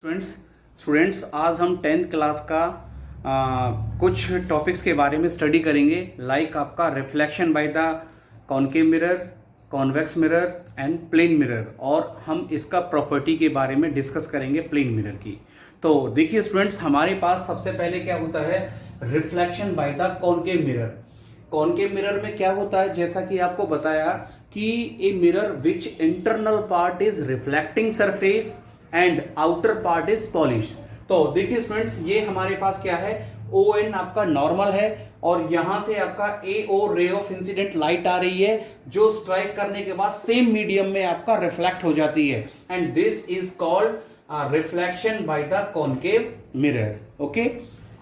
Students students आज हम tenth class का कुछ टॉपिक्स के बारे में स्टडी करेंगे लाइक आपका reflection by the concave mirror, convex mirror and plane mirror, और हम इसका प्रॉपर्टी के बारे में डिस्कस करेंगे प्लेन मिरर की। तो देखिए स्टूडेंट्स, हमारे पास सबसे पहले क्या होता है, reflection by the concave mirror. Concave mirror में क्या होता है, जैसा कि आपको बताया कि a mirror which internal part is reflecting surface and outer part is polished. तो देखिए स्टूडेंट्स, ये हमारे पास क्या है, ओ एन आपका नॉर्मल है और यहां से आपका ए ओ रे ऑफ इंसिडेंट लाइट आ रही है जो स्ट्राइक करने के बाद सेम मीडियम में आपका रिफ्लेक्ट हो जाती है, and this is called reflection by the concave mirror. Okay,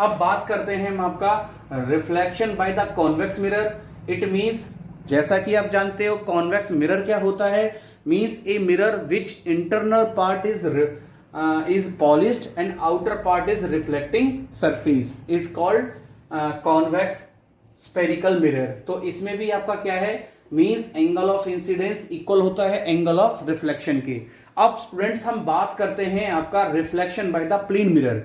अब बात करते हैं हम आपका reflection by the convex mirror. It means, जैसा कि आप जानते हो, कॉन्वेक्स मिरर क्या होता है, means a mirror which internal part is polished and outer part is reflecting surface is called convex spherical mirror. तो इसमें भी आपका क्या है, means angle of incidence equal होता है एंगल ऑफ रिफ्लेक्शन के। अब स्टूडेंट्स हम बात करते हैं आपका reflection by the plane mirror.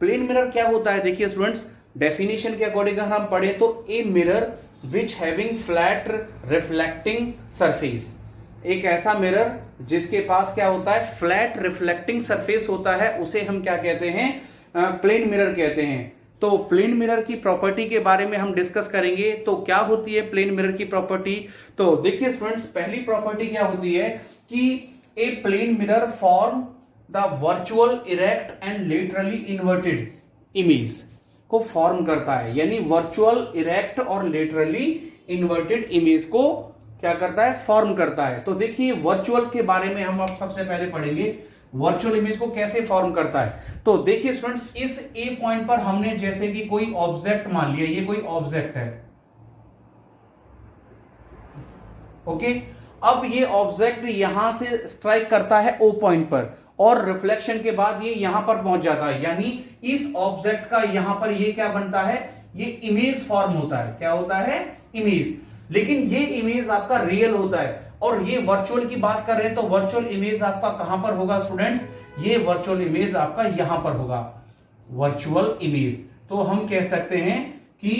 Plane mirror क्या होता है, देखिए स्टूडेंट्स, डेफिनेशन के अकॉर्डिंग अगर हम पढ़े तो a mirror which having flat reflecting surface, एक ऐसा मिरर जिसके पास क्या होता है, फ्लैट रिफ्लेक्टिंग सरफेस होता है, उसे हम क्या कहते हैं, प्लेन मिरर कहते हैं। तो प्लेन मिरर की प्रॉपर्टी के बारे में हम डिस्कस करेंगे। तो क्या होती है प्लेन मिरर की प्रॉपर्टी, तो देखिए स्टूडेंट्स, पहली प्रॉपर्टी क्या होती है कि a plane mirror form the virtual erect and laterally inverted image को फॉर्म करता है, यानी वर्चुअल इरेक्ट और लेटरली इन्वर्टेड इमेज को क्या करता है, फॉर्म करता है। तो देखिए वर्चुअल के बारे में हम अब सबसे पहले पढ़ेंगे, वर्चुअल इमेज को कैसे फॉर्म करता है। तो देखिए स्टूडेंट्स, इस ए पॉइंट पर हमने जैसे कि कोई ऑब्जेक्ट मान लिया, ये कोई ऑब्जेक्ट है। ओके, अब ये ऑब्जेक्ट यहां से स्ट्राइक करता है ओ पॉइंट पर और रिफ्लेक्शन के बाद ये यहां पर पहुंच जाता है, यानी इस ऑब्जेक्ट का यहां पर ये क्या बनता है, ये इमेज फॉर्म होता है। क्या होता है, इमेज। लेकिन ये इमेज आपका रियल होता है, और ये वर्चुअल की बात कर रहे हैं तो वर्चुअल इमेज आपका कहां पर होगा स्टूडेंट्स, ये वर्चुअल इमेज आपका यहां पर होगा, वर्चुअल इमेज। तो हम कह सकते हैं कि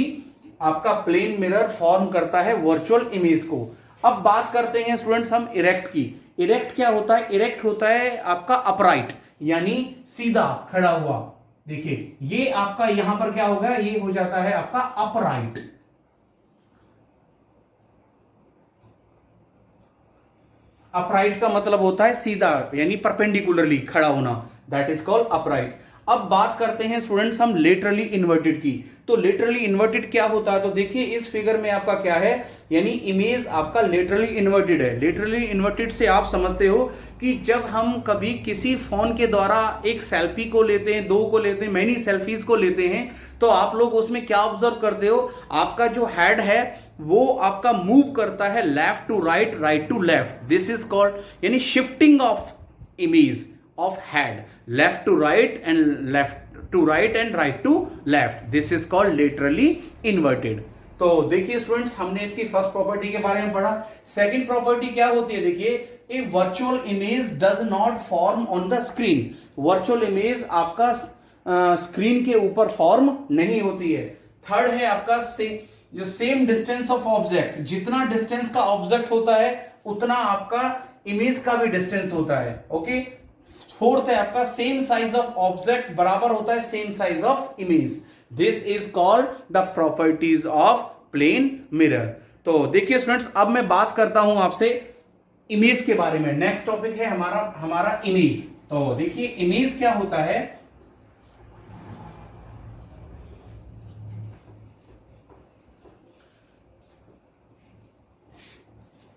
आपका प्लेन मिरर फॉर्म करता है वर्चुअल इमेज को। अब बात करते हैं स्टूडेंट्स हम इरेक्ट की। इरेक्ट क्या होता है, इरेक्ट होता है आपका अपराइट, यानी सीधा खड़ा हुआ। देखिए ये आपका यहां पर क्या होगा, ये हो जाता है आपका अपराइट। अपराइट का मतलब होता है सीधा, यानी परपेंडिकुलरली खड़ा होना, दैट इज कॉल्ड अपराइट। अब बात करते हैं स्टूडेंट्स हम लेटरली इन्वर्टेड की। तो लेटरली इन्वर्टेड क्या होता है, तो देखिए इस फिगर में आपका क्या है, यानी इमेज आपका लेटरली इन्वर्टेड है। लेटरली इन्वर्टेड से आप समझते हो कि जब हम कभी किसी फोन के द्वारा एक सेल्फी को लेते हैं, दो को लेते हैं, मैनी सेल्फीज को लेते हैं, तो आप लोग उसमें क्या ऑब्जर्व करते हो, आपका जो हेड है वो आपका मूव करता है left to right, right to left. This is called, यानी shifting of image of head, left to right and left to right and right to left. This is called laterally inverted. तो देखिए students, हमने इसकी first property के बारे में पढ़ा। Second property क्या होती है, देखिए a virtual image does not form on the screen. Virtual image आपका स्क्रीन के ऊपर फॉर्म नहीं होती है। थर्ड है आपका जो सेम डिस्टेंस ऑफ ऑब्जेक्ट, जितना डिस्टेंस का ऑब्जेक्ट होता है उतना आपका इमेज का भी डिस्टेंस होता है। ओके, फोर्थ है आपका सेम साइज ऑफ ऑब्जेक्ट बराबर होता है same size of image. This is called the properties of plane mirror. तो देखिए स्टूडेंट्स, अब मैं बात करता हूं आपसे इमेज के बारे में। नेक्स्ट टॉपिक है हमारा इमेज। तो देखिए इमेज क्या होता है,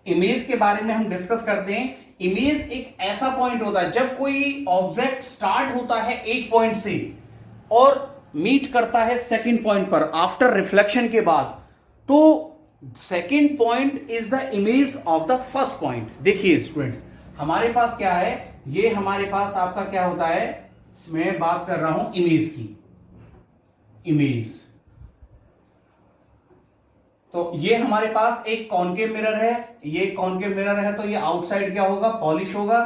इमेज के बारे में हम डिस्कस करते हैं। इमेज एक ऐसा पॉइंट होता है जब कोई ऑब्जेक्ट स्टार्ट होता है एक पॉइंट से और मीट करता है सेकंड पॉइंट पर आफ्टर रिफ्लेक्शन के बाद, तो second point is the image of the first point. देखिए स्टूडेंट्स, हमारे पास क्या है, ये हमारे पास आपका क्या होता है, मैं बात कर रहा हूं इमेज की। इमेज, तो ये हमारे पास एक कॉनकेव मिरर है, ये कॉनकेव मिरर है, तो ये आउटसाइड क्या होगा, पॉलिश होगा।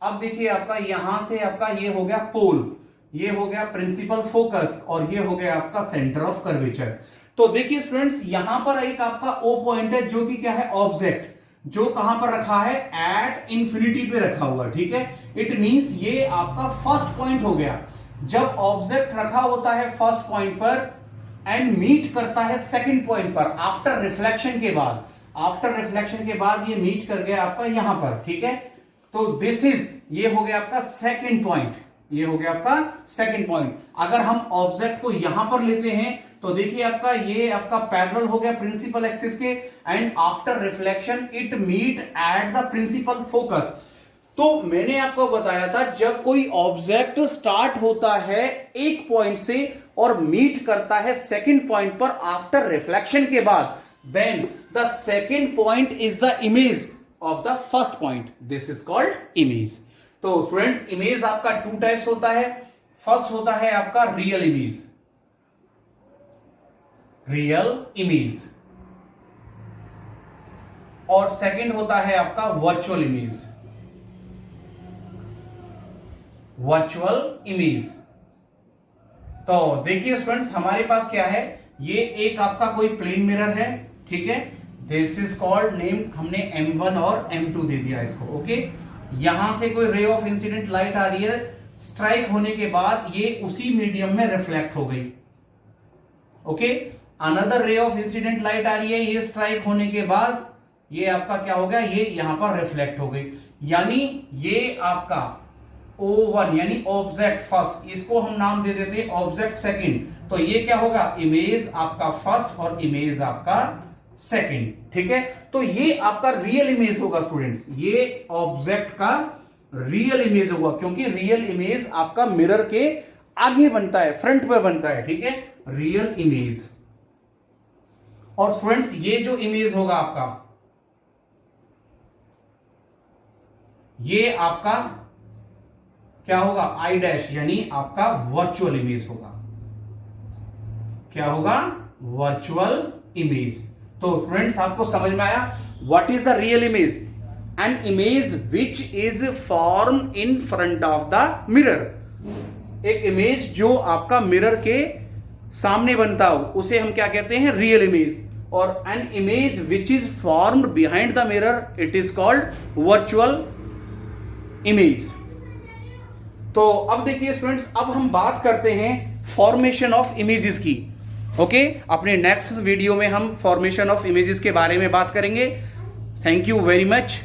अब देखिए आपका यहां से आपका ये हो गया पोल, ये हो गया प्रिंसिपल फोकस, और ये हो गया आपका सेंटर ऑफ कर्वेचर। तो देखिए स्टूडेंट्स, यहां पर एक आपका ओ पॉइंट है जो कि क्या है, ऑब्जेक्ट, जो कहां पर रखा है, एट इंफिनिटी पे रखा हुआ, ठीक है। इट मींस ये आपका फर्स्ट पॉइंट हो गया। जब ऑब्जेक्ट रखा होता है फर्स्ट पॉइंट पर एंड मीट करता है सेकंड पॉइंट पर आफ्टर रिफ्लेक्शन के बाद, आफ्टर रिफ्लेक्शन के बाद ये मीट कर गया आपका यहां पर, ठीक है। तो दिस इज, ये हो गया आपका सेकंड पॉइंट, ये हो गया आपका सेकंड पॉइंट। अगर हम ऑब्जेक्ट को यहां पर लेते हैं तो देखिए आपका ये आपका पैरेलल हो गया प्रिंसिपल एक्सिस के, and after reflection it meet at the principal focus. तो मैंने आपको बताया था जब कोई ऑब्जेक्ट स्टार्ट होता है एक पॉइंट से और मीट करता है सेकंड पॉइंट पर आफ्टर रिफ्लेक्शन के बाद, then the second point is the image of the first point, this is called image. तो स्टूडेंट्स, इमेज आपका टू टाइप्स होता है। फर्स्ट होता है आपका रियल इमेज, रियल इमेज, और सेकंड होता है आपका वर्चुअल इमेज, वर्चुअल इमेज। तो देखिए स्टूडेंट्स, हमारे पास क्या है, ये एक आपका कोई प्लेन मिरर है, ठीक है। दिस इज कॉल्ड नेम, हमने M1 और M2 दे दिया इसको, ओके। यहां से कोई रे ऑफ इंसिडेंट लाइट आ रही है, स्ट्राइक होने के बाद ये उसी मीडियम में रिफ्लेक्ट हो गई, okay. Another ray of incident light आ रही है, ये स्ट्राइक होने के बाद ये आपका क्या हो गया, ये यहां पर रिफ्लेक्ट हो गई। यानी ये आपका O1 यानी ऑब्जेक्ट फर्स्ट, इसको हम नाम दे देते हैं ऑब्जेक्ट सेकंड। तो ये क्या होगा, इमेज आपका फर्स्ट और इमेज आपका सेकंड, ठीक है। तो ये आपका रियल इमेज होगा स्टूडेंट्स, ये ऑब्जेक्ट का रियल इमेज होगा, क्योंकि रियल इमेज आपका मिरर के आगे बनता है, फ्रंट पे बनता है, ठीक है, रियल इमेज। और स्टूडेंट्स, ये जो इमेज होगा आपका, ये आपका क्या होगा, आई डैश, यानी आपका वर्चुअल इमेज होगा। क्या होगा, वर्चुअल इमेज। तो स्टूडेंट्स, आपको समझ में आया what is the real image, an image which is form in front of the mirror. एक इमेज जो आपका मिरर के सामने बनता हो उसे हम क्या कहते हैं, रियल इमेज। और an image which is formed behind the mirror, it is called virtual image. तो अब देखिए स्टूडेंट्स, अब हम बात करते हैं फॉर्मेशन ऑफ इमेजेस की, ओके। अपने नेक्स्ट वीडियो में हम फॉर्मेशन ऑफ इमेजेस के बारे में बात करेंगे। Thank you very much.